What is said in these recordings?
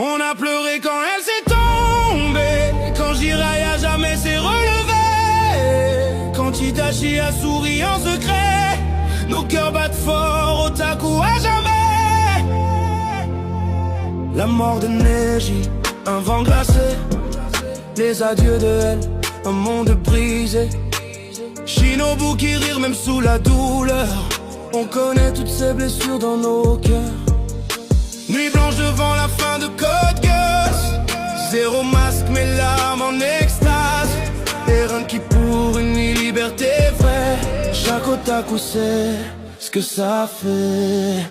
On a pleuré quand elle s'est tombée, quand Jiraiya jamais s'est relevé, quand Itachi a souri en secret. Nos cœurs battent fort, Otaku à jamais. La mort de Neji, un vent glacé, les adieux de elle, un monde brisé. Shinobu qui rire même sous la douleur. On connaît toutes ces blessures dans nos cœurs. Nuit blanche devant la fin de Code Geass. Zéro masque, mes larmes en extase. Et rien qui pour une liberté vraie. Chaque otaku sait ce que ça fait.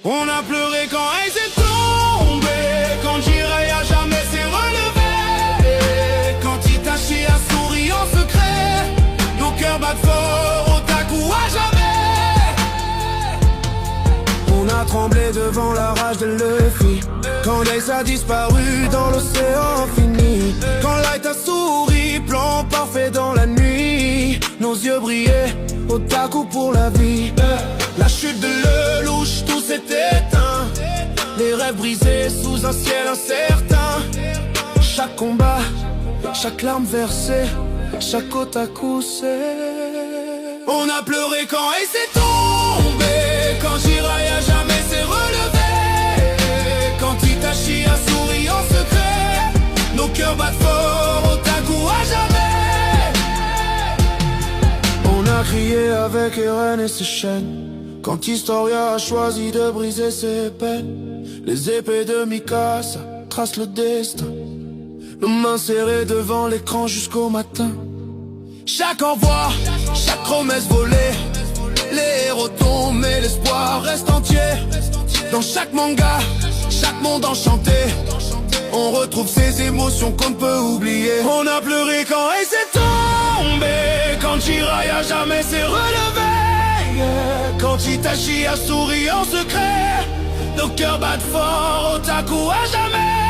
On a pleuré quand elle s'est tombée, quand Jiraiya jamais s'est relevé, quand Itachi a souri en secret. Nos cœurs battent fort, otaku à jamais. On a tremblé devant la rage de Luffy, quand Ace a disparu dans l'océan infini, quand Light a souri, plan parfait dans la nuit. Nos yeux brillaient, otaku pour la vie. La chute de Lelouch, tout s'est éteint. Les rêves brisés sous un ciel incertain. Chaque combat, chaque larme versée, chaque otaku sait. On a pleuré quand elle s'est tombée, quand Jiraiya jamais s'est relevé, quand Itachi a souri en secret. Nos cœurs battent fort, otaku à jamais. On a crié avec Eren et ses chaînes, quand Historia a choisi de briser ses peines. Les épées de Mikasa tracent le destin, nos mains serrées devant l'écran jusqu'au matin. Chaque au revoir, chaque promesse volée, les héros tombent mais l'espoir reste entier. Dans chaque manga, chaque monde enchanté, on retrouve ces émotions qu'on ne peut oublier. On a pleuré quand elle s'est tombée, quand Jiraiya jamais s'est relevé, quand Itachi a souri en secret. Nos cœurs battent fort, otaku à jamais.